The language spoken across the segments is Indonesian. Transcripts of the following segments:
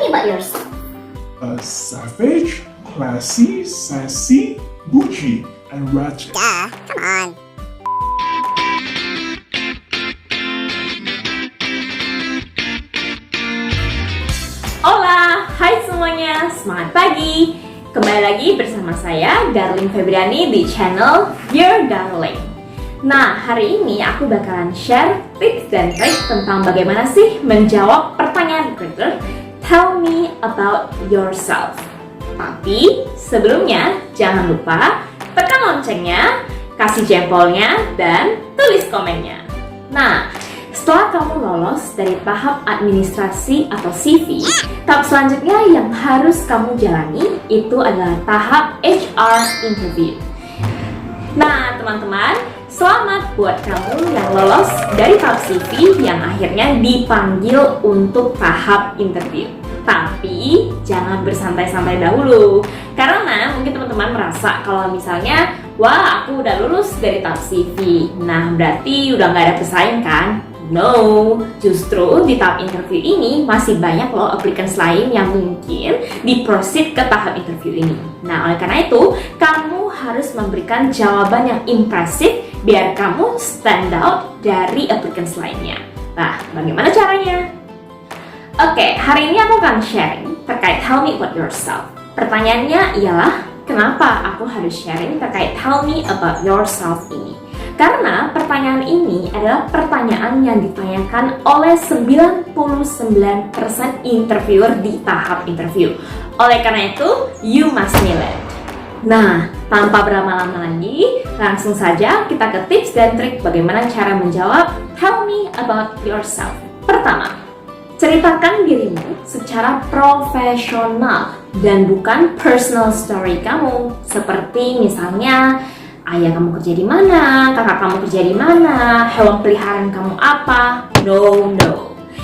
me about yourself. A savage, classy, sassy, bougie, and ratchet. Duh, come on. Hola, hai semuanya, semangat pagi. Kembali lagi bersama saya, Darling Febriani di channel Your Darling. Nah, hari ini aku bakalan share tips dan trik tentang bagaimana sih menjawab pertanyaan recruiter, tell me about yourself. Tapi sebelumnya, jangan lupa tekan loncengnya, kasih jempolnya, dan tulis komennya. Nah, setelah kamu lolos dari tahap administrasi atau CV, tahap selanjutnya yang harus kamu jalani itu adalah tahap HR interview. Nah, teman-teman, selamat buat kamu yang lolos dari tahap CV yang akhirnya dipanggil untuk tahap interview. Tapi jangan bersantai-santai dahulu, karena mungkin teman-teman merasa kalau misalnya, wah, aku udah lulus dari tahap CV, nah berarti udah nggak ada pesaing kan? No, justru di tahap interview ini masih banyak loh applicants lain yang mungkin di-proceed ke tahap interview ini. Nah, oleh karena itu, kamu harus memberikan jawaban yang impresif biar kamu stand out dari applicants lainnya. Nah, bagaimana caranya? Oke, hari ini aku akan sharing terkait tell me about yourself. Pertanyaannya ialah, kenapa aku harus sharing terkait tell me about yourself ini? Karena pertanyaan ini adalah pertanyaan yang ditanyakan oleh 99% interviewer di tahap interview. Oleh karena itu, you must nail it. Nah, tanpa berlama-lama lagi, langsung saja kita ke tips dan trik bagaimana cara menjawab tell me about yourself. Pertama, ceritakan dirimu secara profesional dan bukan personal story kamu. Seperti misalnya, ayah kamu kerja di mana, kakak kamu kerja di mana, hewan peliharaan kamu apa. No.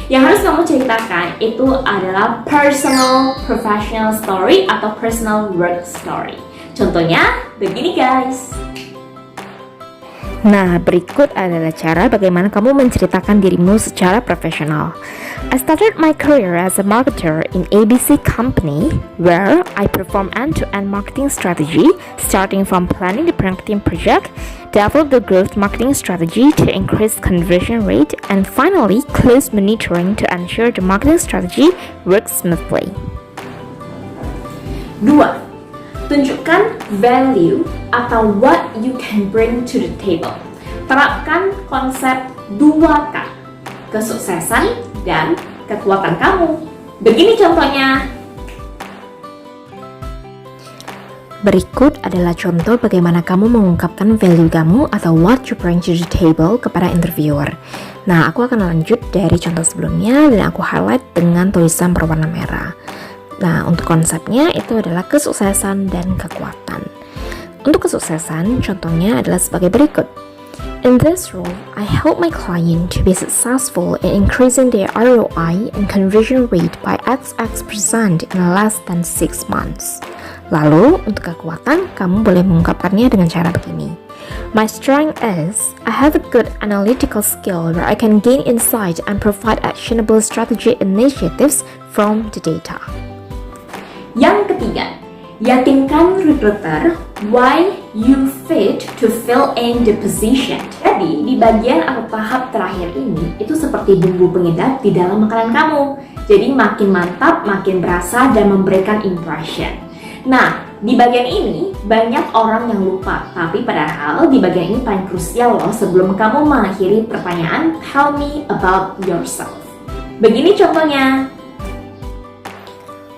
Yang harus kamu ceritakan itu adalah personal professional story atau personal work story. Contohnya begini guys. Nah, berikut adalah cara bagaimana kamu menceritakan dirimu secara profesional. I started my career as a marketer in ABC Company, where I perform end-to-end marketing strategy, starting from planning the marketing project, develop the growth marketing strategy to increase conversion rate, and finally close monitoring to ensure the marketing strategy works smoothly. 2. Tunjukkan value atau what you can bring to the table. Terapkan konsep 2K, kesuksesan dan kekuatan kamu. Begini contohnya. Berikut adalah contoh bagaimana kamu mengungkapkan value kamu atau what you bring to the table kepada interviewer. Nah, aku akan lanjut dari contoh sebelumnya dan aku highlight dengan tulisan berwarna merah. Nah, untuk konsepnya itu adalah kesuksesan dan kekuatan. Untuk kesuksesan, contohnya adalah sebagai berikut. In this role, I help my client to be successful in increasing their ROI and conversion rate by XX% in less than 6 months. Lalu, untuk kekuatan, kamu boleh mengungkapkannya dengan cara begini. My strength is, I have a good analytical skill where I can gain insight and provide actionable strategy initiatives from the data. Yang ketiga, yakinkan recruiter why you fit to fill in the position. Jadi, di bagian atau tahap terakhir ini, itu seperti bumbu pengedap di dalam makanan kamu. Jadi, makin mantap, makin berasa, dan memberikan impression. Nah, di bagian ini, banyak orang yang lupa. Tapi padahal, di bagian ini paling krusial loh sebelum kamu mengakhiri pertanyaan, tell me about yourself. Begini contohnya.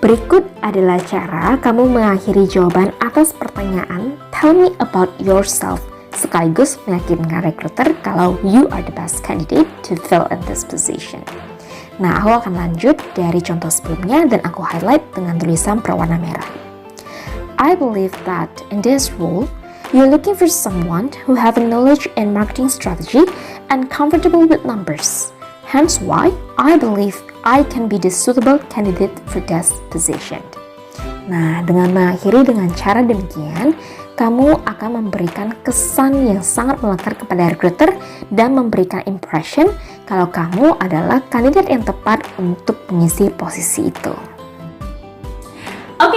Berikut adalah cara kamu mengakhiri jawaban atas pertanyaan tell me about yourself, sekaligus meyakinkan recruiter kalau you are the best candidate to fill in this position. Nah, aku akan lanjut dari contoh sebelumnya dan aku highlight dengan tulisan berwarna merah. I believe that in this role, you're looking for someone who have a knowledge in marketing strategy and comfortable with numbers. Hence why I believe I can be the suitable candidate for this position. Nah, dengan mengakhiri dengan cara demikian, kamu akan memberikan kesan yang sangat melekat kepada recruiter dan memberikan impression kalau kamu adalah kandidat yang tepat untuk mengisi posisi itu.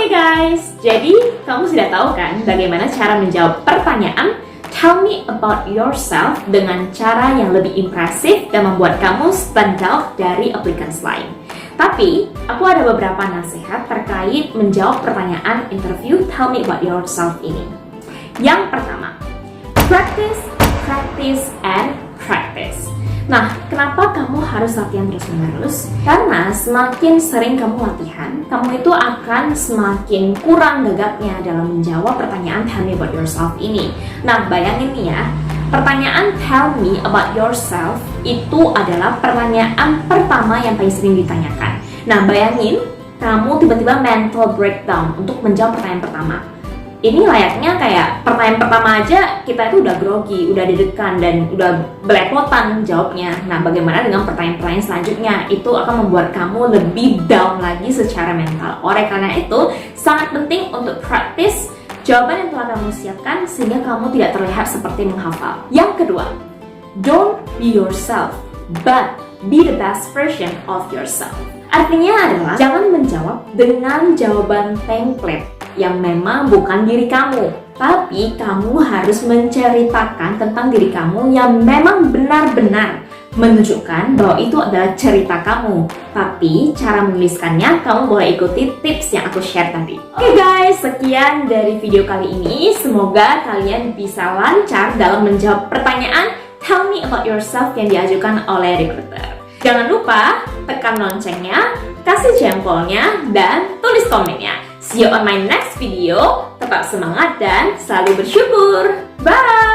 Oke guys, jadi kamu sudah tahu kan bagaimana cara menjawab pertanyaan Tell me about yourself dengan cara yang lebih impresif dan membuat kamu stand out dari applicants lain. Tapi, aku ada beberapa nasihat terkait menjawab pertanyaan interview Tell me about yourself ini. Yang pertama, practice, practice, and practice. Nah, kenapa kamu harus latihan terus-menerus? Karena semakin sering kamu latihan, kamu itu akan semakin kurang gagapnya dalam menjawab pertanyaan Tell me about yourself ini. Nah, bayangin nih ya, pertanyaan Tell me about yourself itu adalah pertanyaan pertama yang paling sering ditanyakan. Nah, bayangin kamu tiba-tiba mental breakdown untuk menjawab pertanyaan pertama. Ini layaknya kayak pertanyaan pertama aja kita itu udah grogi, udah deg-degan dan udah belepotan jawabnya. Nah, bagaimana dengan pertanyaan-pertanyaan selanjutnya? Itu akan membuat kamu lebih down lagi secara mental. Oleh karena itu, sangat penting untuk practice jawaban yang telah kamu siapkan sehingga kamu tidak terlihat seperti menghafal. Yang kedua, don't be yourself, but be the best version of yourself. Artinya adalah jangan menjawab dengan jawaban template yang memang bukan diri kamu, tapi kamu harus menceritakan tentang diri kamu yang memang benar-benar menunjukkan bahwa itu adalah cerita kamu. Tapi cara menuliskannya kamu boleh ikuti tips yang aku share tadi. Oke guys, sekian dari video kali ini. Semoga kalian bisa lancar dalam menjawab pertanyaan Tell me about yourself yang diajukan oleh recruiter. Jangan lupa tekan loncengnya, kasih jempolnya, dan tulis komennya. See you on my next video. Tetap semangat dan selalu bersyukur. Bye!